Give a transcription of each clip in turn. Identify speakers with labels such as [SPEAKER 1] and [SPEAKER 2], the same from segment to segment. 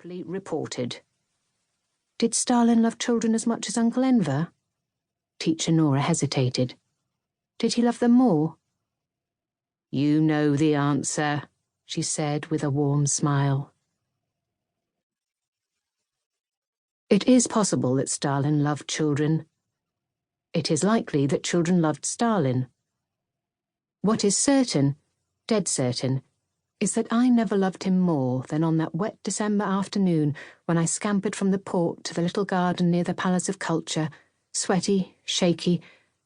[SPEAKER 1] properly reported. Did Stalin love children as much as Uncle Enver? Teacher Nora hesitated. Did he love them more? You know the answer, she said with a warm smile. It is possible that Stalin loved children. It is likely that children loved Stalin. What is certain, dead certain, is that I never loved him more than on that wet December afternoon when I scampered from the port to the little garden near the Palace of Culture, sweaty, shaky,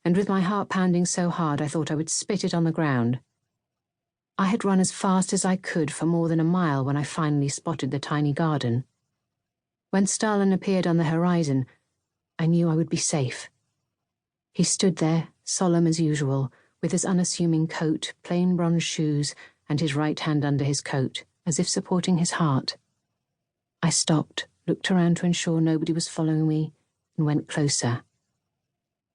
[SPEAKER 1] and with my heart pounding so hard I thought I would spit it on the ground. I had run as fast as I could for more than a mile when I finally spotted the tiny garden. When Stalin appeared on the horizon, I knew I would be safe. He stood there, solemn as usual, with his unassuming coat, plain bronze shoes, and his right hand under his coat, as if supporting his heart. I stopped, looked around to ensure nobody was following me, and went closer.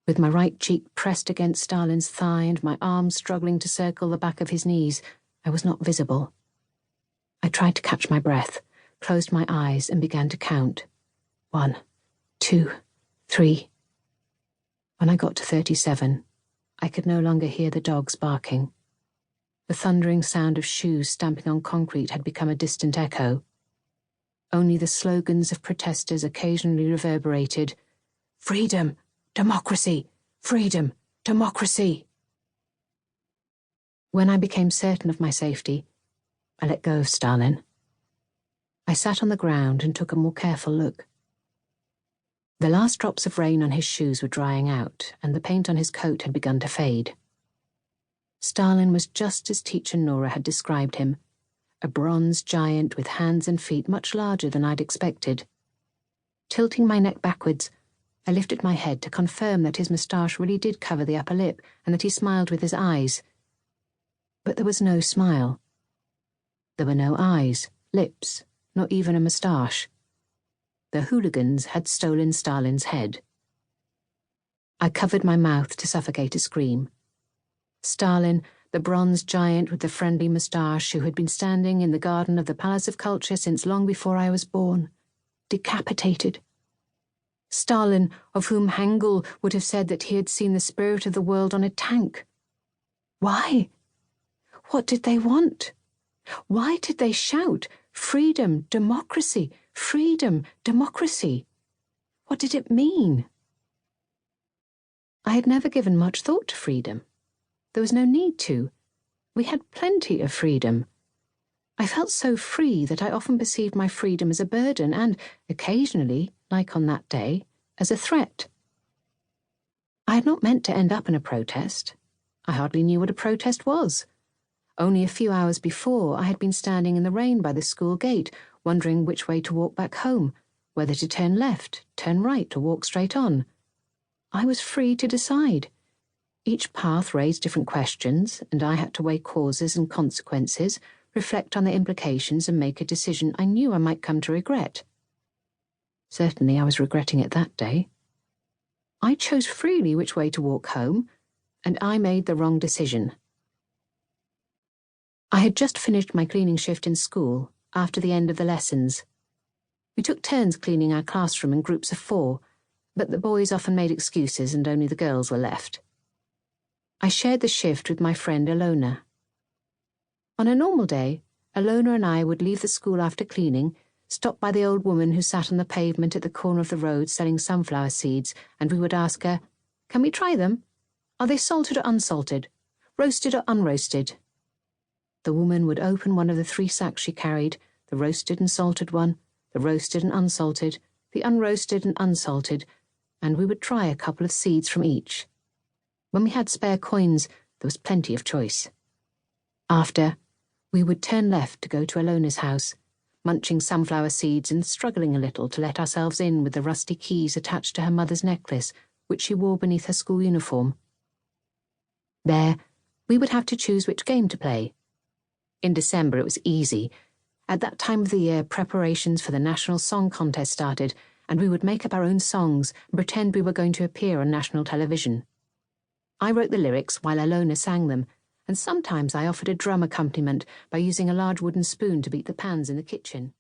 [SPEAKER 1] With my right cheek pressed against Stalin's thigh and my arms struggling to circle the back of his knees, I was not visible. I tried to catch my breath, closed my eyes, and began to count. 1, 2, 3. When I got to 37, I could no longer hear the dogs barking. The thundering sound of shoes stamping on concrete had become a distant echo. Only the slogans of protesters occasionally reverberated. Freedom! Democracy! Freedom! Democracy! When I became certain of my safety, I let go of Stalin. I sat on the ground and took a more careful look. The last drops of rain on his shoes were drying out, and the paint on his coat had begun to fade. Stalin was just as Teacher Nora had described him, a bronze giant with hands and feet much larger than I'd expected. Tilting my neck backwards, I lifted my head to confirm that his moustache really did cover the upper lip and that he smiled with his eyes. But there was no smile. There were no eyes, lips, not even a moustache. The hooligans had stolen Stalin's head. I covered my mouth to suffocate a scream. Stalin, the bronze giant with the friendly moustache who had been standing in the garden of the Palace of Culture since long before I was born, decapitated. Stalin, of whom Hengel would have said that he had seen the spirit of the world on a tank. Why? What did they want? Why did they shout, freedom, democracy, freedom, democracy? What did it mean? I had never given much thought to freedom. There was no need to. We had plenty of freedom. I felt so free that I often perceived my freedom as a burden and, occasionally, like on that day, as a threat. I had not meant to end up in a protest. I hardly knew what a protest was. Only a few hours before, I had been standing in the rain by the school gate, wondering which way to walk back home, whether to turn left, turn right, or walk straight on. I was free to decide. Each path raised different questions, and I had to weigh causes and consequences, reflect on the implications, and make a decision I knew I might come to regret. Certainly I was regretting it that day. I chose freely which way to walk home, and I made the wrong decision. I had just finished my cleaning shift in school, after the end of the lessons. We took turns cleaning our classroom in groups of 4, but the boys often made excuses and only the girls were left. I shared the shift with my friend Alona. On a normal day, Alona and I would leave the school after cleaning, stop by the old woman who sat on the pavement at the corner of the road selling sunflower seeds, and we would ask her, "Can we try them? Are they salted or unsalted? Roasted or unroasted?" The woman would open one of the 3 sacks she carried, the roasted and salted one, the roasted and unsalted, the unroasted and unsalted, and we would try a couple of seeds from each. When we had spare coins, there was plenty of choice. After, we would turn left to go to Alona's house, munching sunflower seeds and struggling a little to let ourselves in with the rusty keys attached to her mother's necklace, which she wore beneath her school uniform. There, we would have to choose which game to play. In December it was easy. At that time of the year, preparations for the National Song Contest started, and we would make up our own songs and pretend we were going to appear on national television. I wrote the lyrics while Alona sang them, and sometimes I offered a drum accompaniment by using a large wooden spoon to beat the pans in the kitchen.